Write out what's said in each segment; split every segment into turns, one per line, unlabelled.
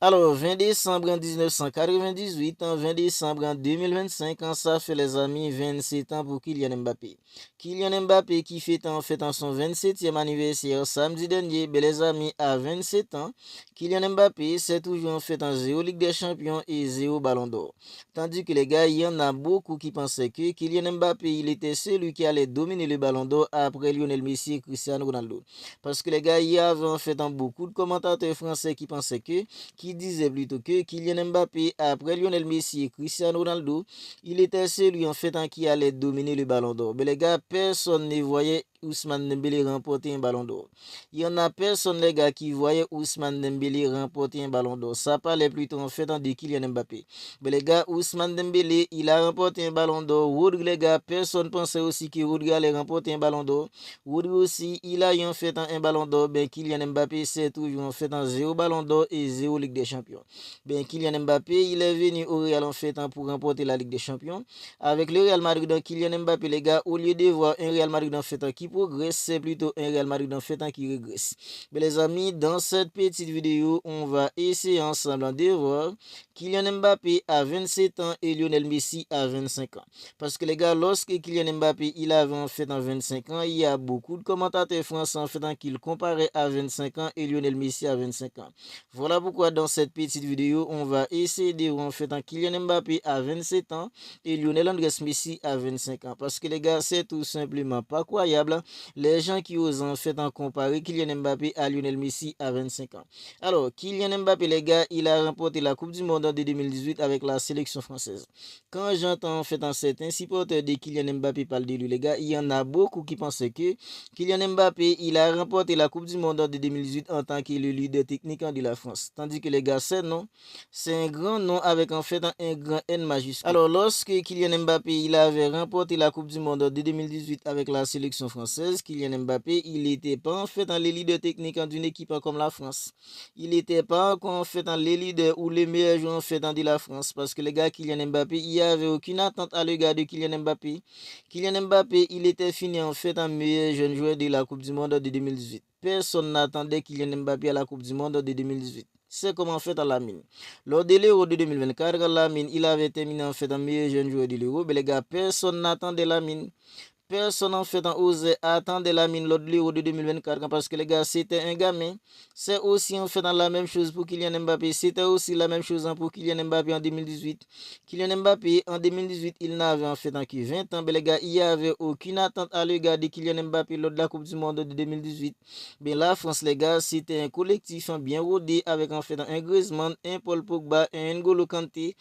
Alors, 20 décembre en 1998, en 20 décembre en 2025, ça fait les amis 27 ans pour Kylian Mbappé. Kylian Mbappé qui fête en son 27e anniversaire samedi dernier, ben les amis, à 27 ans, Kylian Mbappé c'est toujours en fait en 0 Ligue des Champions et 0 Ballon d'Or. Tandis que les gars, il y en a beaucoup qui pensaient que Kylian Mbappé, il était celui qui allait dominer le Ballon d'Or après Lionel Messi et Cristiano Ronaldo. Parce que les gars, il y avait en fait beaucoup de commentateurs français qui pensaient qui disait plutôt que Kylian Mbappé, après Lionel Messi et Cristiano Ronaldo, il était celui en fait qui allait dominer le ballon d'or. Mais les gars, personne ne voyait Ousmane Dembélé remporter un ballon d'or. Il y en a personne, les gars, qui voyait Ousmane Dembélé remporter un ballon d'or. Ça parlait plutôt en fait de Kylian Mbappé. Mais les gars, Ousmane Dembélé, il a remporté un ballon d'or. Rodri, les gars, personne pensait aussi que Rodri allait remporter un ballon d'or. Rodri aussi, il a eu en fait un ballon d'or. Ben, Kylian Mbappé, c'est toujours en fait un 0 ballon d'or et 0 Ligue des Champions. Ben, Kylian Mbappé, il est venu au Real en fait pour remporter la Ligue des Champions. Avec le Real Madrid, Kylian Mbappé, les gars, au lieu de voir un Real Madrid en fait qui progresse, c'est plutôt un Real Madrid en fait qui régresse. Mais les amis, dans cette petite vidéo, on va essayer ensemble de voir Kylian Mbappé a 27 ans et Lionel Messi a 25 ans. Parce que les gars, lorsque Kylian Mbappé il avait en fait 25 ans, il y a beaucoup de commentateurs français en fait qui le comparaient à 25 ans et Lionel Messi à 25 ans. Voilà pourquoi dans cette petite vidéo, on va essayer de voir en fait Kylian Mbappé à 27 ans et Lionel Andrés Messi à 25 ans. Parce que les gars, c'est tout simplement pas croyable. Les gens qui osent en fait comparer Kylian Mbappé à Lionel Messi à 25 ans. Alors, Kylian Mbappé, les gars, il a remporté la Coupe du Monde de 2018 avec la sélection française. Quand j'entends en fait un certain supporter de Kylian Mbappé parler de lui, les gars, il y en a beaucoup qui pensaient que Kylian Mbappé, il a remporté la Coupe du Monde de 2018 en tant que le leader technique de la France. Tandis que les gars, c'est non. C'est un grand nom avec en fait un grand N majuscule. Alors, lorsque Kylian Mbappé, il avait remporté la Coupe du Monde de 2018 avec la sélection française, Kylian Mbappé, il n'était pas en fait le leader technique d'une équipe comme la France. Il n'était pas encore en fait les leaders ou les meilleurs joueurs en fait de la France. Parce que les gars, Kylian Mbappé, il n'y avait aucune attente à l'égard de Kylian Mbappé. Kylian Mbappé, il était fini en fait un meilleur jeune joueur de la Coupe du Monde de 2018. Personne n'attendait Kylian Mbappé à la Coupe du Monde de 2018. C'est comme en fait à la mine. Lors de l'Euro de 2024, la mine, il avait terminé en fait un meilleur jeune joueur de l'Euro. Mais les gars, personne n'attendait la mine. Personne en fait en osé attendre la mine lors de l'Euro de 2024 parce que les gars, c'était un gamin. C'est aussi en fait dans la même chose pour Kylian Mbappé. C'était aussi la même chose pour Kylian Mbappé en 2018. Kylian Mbappé en 2018, il n'avait en fait que 20 ans. Mais les gars, il n'y avait aucune attente à l'égard de Kylian Mbappé lors de la Coupe du Monde de 2018. Mais la France, les gars, c'était un collectif bien rodé avec en fait un Griezmann, un Paul Pogba, un N'Golo Kanté,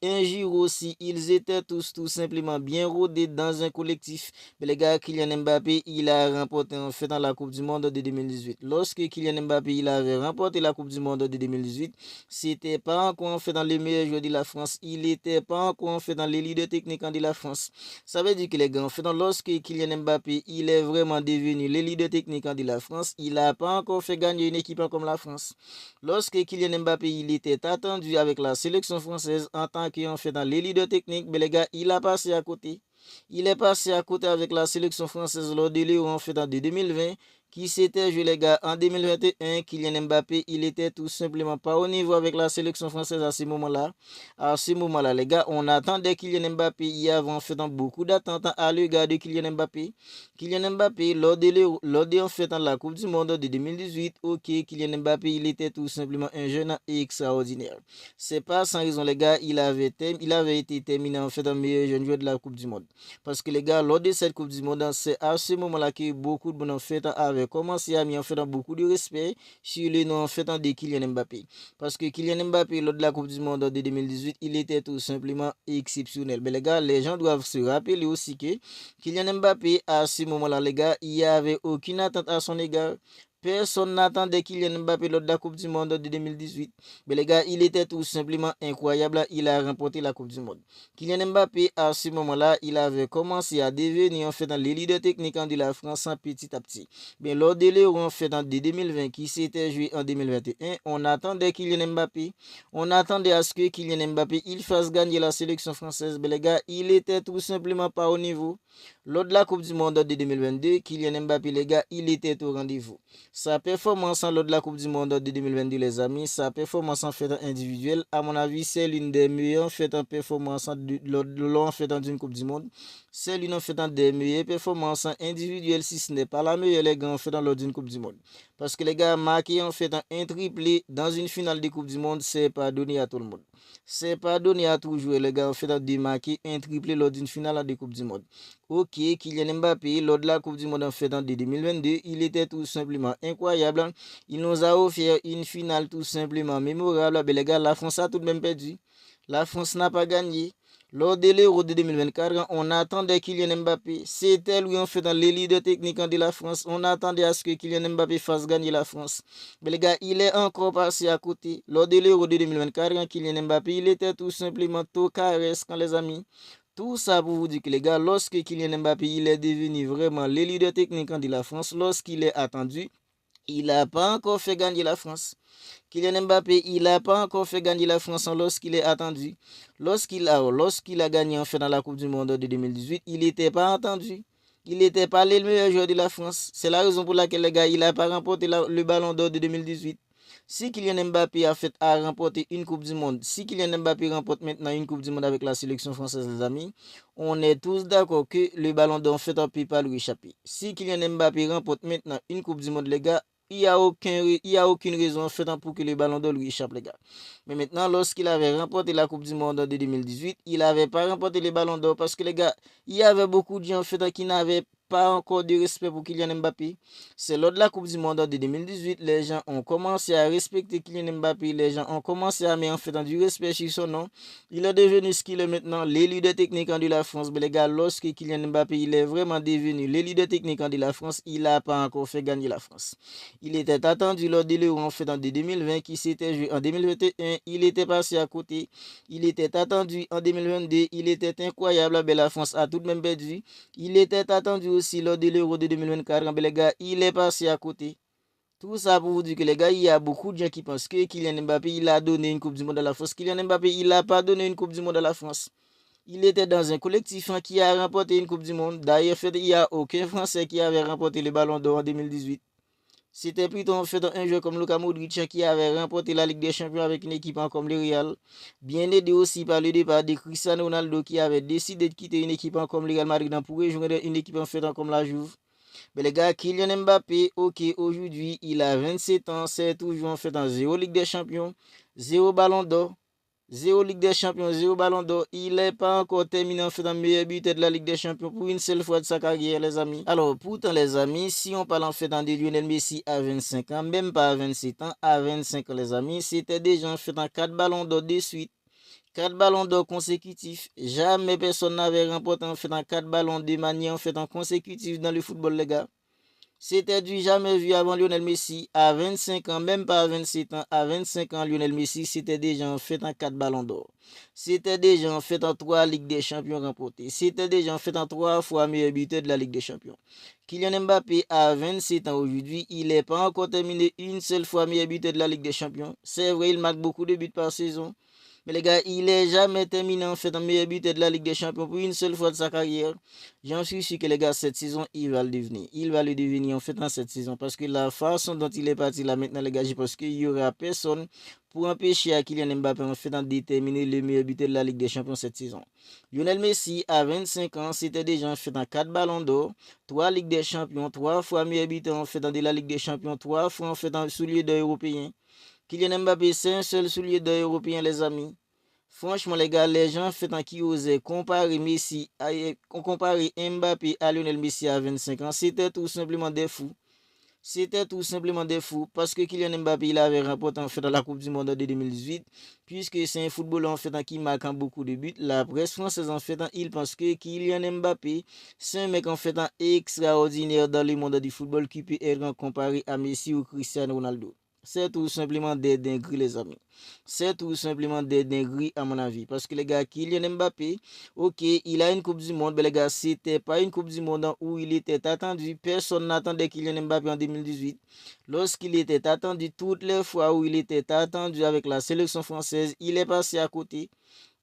un Giroud aussi. Ils étaient tous tout simplement bien rodés dans un collectif. Mais les gars, Kylian Mbappé, il a remporté en fait dans la Coupe du Monde de 2018. Lorsque Kylian Mbappé, il avait remporté la Coupe du Monde de 2018, c'était pas encore en fait dans les meilleurs joueurs de la France. Il n'était pas encore en fait dans les leaders techniques de la France. Ça veut dire que les gars, en fait, lorsque Kylian Mbappé, il est vraiment devenu le leader technique de la France, il n'a pas encore fait gagner une équipe comme la France. Lorsque Kylian Mbappé, il était attendu avec la sélection française en tant qu'en fait dans les leaders techniques, mais les gars, il a passé à côté. Il est passé à côté avec la sélection française lors de l'Euro en fait en 2020 qui s'était joué les gars en 2021. Kylian Mbappé, il était tout simplement pas au niveau avec la sélection française à ce moment-là. À ce moment-là, les gars, on attendait Kylian Mbappé. Il y avait en fait beaucoup d'attentes à l'égard de Kylian Mbappé. Kylian Mbappé, lors de en fait la Coupe du Monde de 2018, ok, Kylian Mbappé, il était tout simplement un jeune extraordinaire. C'est pas sans raison, les gars, il avait été terminé en fait un meilleur jeune joueur de la Coupe du Monde. Parce que les gars, lors de cette Coupe du Monde, c'est à ce moment-là que beaucoup de bonnes en fait avaient commencé à mettre en fait beaucoup de respect sur le nom en fait de Kylian Mbappé. Parce que Kylian Mbappé, lors de la Coupe du Monde de 2018, il était tout simplement exceptionnel. Mais les gars, les gens doivent se rappeler aussi que Kylian Mbappé, à ce moment-là, les gars, il n'y avait aucune attente à son égard. Personne n'attendait Kylian Mbappé lors de la Coupe du Monde de 2018. Mais les gars, il était tout simplement incroyable. Il a remporté la Coupe du Monde. Kylian Mbappé, à ce moment-là, il avait commencé à devenir en fait dans les leaders techniques de la France petit à petit. Mais lors de l'Euro en fait en 2020 qui s'était joué en 2021, on attendait Kylian Mbappé. On attendait à ce que Kylian Mbappé il fasse gagner la sélection française. Mais les gars, il était tout simplement pas au niveau. Lors de la Coupe du Monde de 2022, Kylian Mbappé, les gars, il était au rendez-vous. Sa performance lors de la Coupe du Monde de 2022, les amis, sa performance en fait individuelle, à mon avis, c'est l'une des meilleures faites en performance lors en fait d'une Coupe du Monde. C'est l'une en fait des meilleures performances individuelles, si ce n'est pas la meilleure, les gars, en fait lors d'une Coupe du Monde. Parce que les gars, marquer en fait un triplé dans une finale de Coupe du Monde, c'est pas donné à tout le monde. C'est pas donné à tout joueur, les gars, en fait de marquer un triplé lors d'une finale de Coupe du Monde. Ok, Kylian Mbappé, lors de la Coupe du Monde en fait en 2022, il était tout simplement incroyable. Il nous a offert une finale tout simplement mémorable. Mais les gars, la France a tout de même perdu. La France n'a pas gagné. Lors de l'Euro de 2024, on attendait Kylian Mbappé. C'était lui en fait dans les leaders techniques de la France. On attendait à ce que Kylian Mbappé fasse gagner la France. Mais les gars, il est encore passé à côté. Lors de l'Euro de 2024, Kylian Mbappé, il était tout simplement tout caresse quand les amis. Tout ça pour vous dire que les gars, lorsque Kylian Mbappé il est devenu vraiment le leader technique de la France, lorsqu'il est attendu, il n'a pas encore fait gagner la France. Kylian Mbappé, il n'a pas encore fait gagner la France lorsqu'il est attendu. Lorsqu'il a gagné en fait dans la Coupe du Monde de 2018, il n'était pas attendu. Il n'était pas le meilleur joueur de la France. C'est la raison pour laquelle les gars, il n'a pas remporté le ballon d'or de 2018. Si Kylian Mbappé a remporté une Coupe du Monde, si Kylian Mbappé remporte maintenant une Coupe du Monde avec la sélection française, les amis, on est tous d'accord que le ballon d'or en fait ne peut pas lui échapper. Si Kylian Mbappé remporte maintenant une Coupe du Monde, les gars, il n'y a aucune raison en fait pour que le ballon d'or lui échappe, les gars. Mais maintenant, lorsqu'il avait remporté la Coupe du Monde de 2018, il n'avait pas remporté le ballon d'or parce que, les gars, il y avait beaucoup de gens en fait qui n'avaient pas encore de respect pour Kylian Mbappé. C'est lors de la Coupe du Monde de 2018, les gens ont commencé à respecter Kylian Mbappé, les gens ont commencé à mettre en fait du respect sur son nom. Il est devenu ce qu'il est maintenant, le leader technique de la France. Mais les gars, lorsque Kylian Mbappé il est vraiment devenu le leader technique de la France, il n'a pas encore fait gagner la France. Il était attendu lors de l'Euro en fait en 2020 qui s'était joué en 2021, il était passé à côté. Il était attendu en 2022, il était incroyable, mais la France a tout de même perdu. Il était attendu aussi lors de l'Euro de 2024, mais les gars, il est passé à côté. Tout ça pour vous dire que les gars, il y a beaucoup de gens qui pensent que Kylian Mbappé, il a donné une Coupe du Monde à la France. Kylian Mbappé, il n'a pas donné une Coupe du Monde à la France. Il était dans un collectif qui a remporté une Coupe du Monde. D'ailleurs, il n'y a aucun Français qui avait remporté le Ballon d'Or en 2018. C'était plutôt en fait un joueur comme Luka Modric qui avait remporté la Ligue des Champions avec une équipe comme le Real. Bien aidé aussi par le départ de Cristiano Ronaldo qui avait décidé de quitter une équipe comme le Real Madrid pour rejoindre une équipe en fait comme la Juve. Mais les gars, Kylian Mbappé, ok, aujourd'hui, il a 27 ans, c'est toujours en fait en 0 Ligue des Champions, 0 Ballon d'Or, 0 Ligue des Champions, 0 Ballon d'Or. Il n'est pas encore terminé en fait en meilleur buteur de la Ligue des Champions pour une seule fois de sa carrière, les amis. Alors, pourtant, les amis, si on parle en fait de Lionel Messi à 25 ans, même pas à 27 ans, à 25 ans, les amis, c'était déjà en fait en 4 Ballons d'Or de suite. 4 ballons d'or consécutifs. Jamais personne n'avait remporté en fait en 4 ballons de manière en fait en consécutif dans le football, les gars. C'était du jamais vu avant Lionel Messi. À 25 ans, même pas à 27 ans, à 25 ans, Lionel Messi, c'était déjà en fait en 4 ballons d'or. C'était déjà en fait en 3 Ligues des Champions remportées. C'était déjà en fait en 3 fois meilleur buteur de la Ligue des Champions. Kylian Mbappé, à 27 ans aujourd'hui, il n'est pas encore terminé une seule fois meilleur buteur de la Ligue des Champions. C'est vrai, il marque beaucoup de buts par saison. Mais les gars, il n'est jamais terminé en fait en meilleur buteur de la Ligue des Champions pour une seule fois de sa carrière. J'en suis sûr que les gars, cette saison, il va le devenir. Il va le devenir en fait en cette saison. Parce que la façon dont il est parti là maintenant, les gars, je pense qu'il n'y aura personne pour empêcher à Kylian Mbappé en fait de déterminer le meilleur buteur de la Ligue des Champions cette saison. Lionel Messi, à 25 ans, c'était déjà en fait en 4 ballons d'or, 3 Ligues des Champions, 3 fois meilleur buteur en fait de la Ligue des Champions, 3 fois en fait en soulier d'or européen. Kylian Mbappé, c'est un seul soulier d'or européen, les amis. Franchement, les gars, les gens qui osaient comparer comparer Mbappé à Lionel Messi à 25 ans, c'était tout simplement des fous. C'était tout simplement des fous parce que Kylian Mbappé il avait remporté en fait dans la Coupe du Monde de 2018 puisque c'est un footballeur en fait qui marque beaucoup de buts. La presse française en fait il pense que Kylian Mbappé c'est un mec en fait extraordinaire dans le monde du football qui peut être comparé à Messi ou Cristiano Ronaldo. C'est tout simplement des dingueries, les amis. C'est tout simplement des dingueries, à mon avis. Parce que les gars, Kylian Mbappé, ok, il a une Coupe du Monde, mais les gars, c'était pas une Coupe du Monde où il était attendu. Personne n'attendait Kylian Mbappé en 2018. Lorsqu'il était attendu, toutes les fois où il était attendu avec la sélection française, il est passé à côté.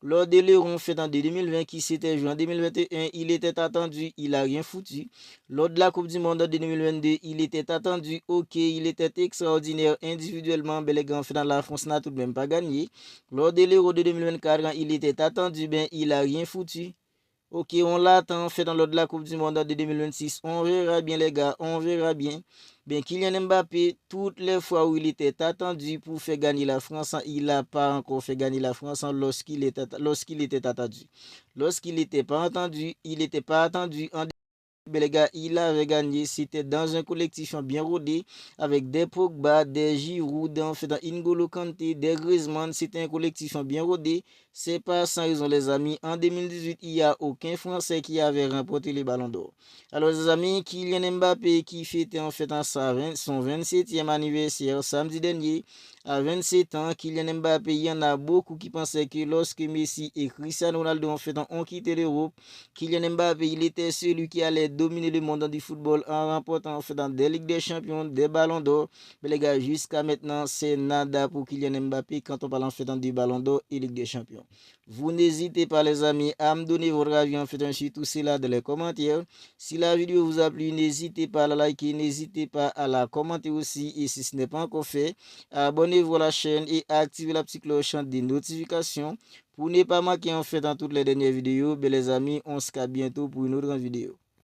Lors de l'Euro en fait en 2020 qui s'était joué en 2021, il était attendu, il a rien foutu. Lors de la Coupe du Monde en 2022, il était attendu, ok, il était extraordinaire individuellement, mais les grands fait dans la France n'a tout de même pas gagné. Lors de l'Euro de 2024, il était attendu, ben il a rien foutu. Ok, on l'attend, fait dans l'ordre de la Coupe du Monde de 2026. On verra bien, les gars, on verra bien. Bien, Kylian Mbappé, toutes les fois où il était attendu pour faire gagner la France, il n'a pas encore fait gagner la France lorsqu'il était attendu. Lorsqu'il n'était pas attendu, il n'était pas attendu en les gars, il avait gagné. C'était dans un collectif bien rodé avec des Pogba, des Giroud, en fait, N'Golo Kanté, des Griezmann. C'était un collectif bien rodé. C'est pas sans raison, les amis. En 2018, il n'y a aucun Français qui avait remporté les ballons d'or. Alors, les amis, Kylian Mbappé qui fêtait en fait son 27e anniversaire samedi dernier. À 27 ans, Kylian Mbappé, il y en a beaucoup qui pensaient que lorsque Messi et Cristiano Ronaldo en fait, ont quitté l'Europe, Kylian Mbappé, il était celui qui allait dominer le monde du football en remportant en fait, dans des Ligues des Champions, des ballons d'or. Mais les gars, jusqu'à maintenant, c'est nada pour Kylian Mbappé quand on parle en fait du ballon d'or et Ligue des Champions. Vous n'hésitez pas les amis à me donner votre avis en fait sur tout cela dans les commentaires. Si la vidéo vous a plu, n'hésitez pas à la liker, n'hésitez pas à la commenter aussi. Et si ce n'est pas encore fait, abonnez-vous à la chaîne et activez la petite cloche des notifications pour ne pas manquer en fait dans toutes les dernières vidéos. Ben les amis, on se capte bientôt pour une autre vidéo.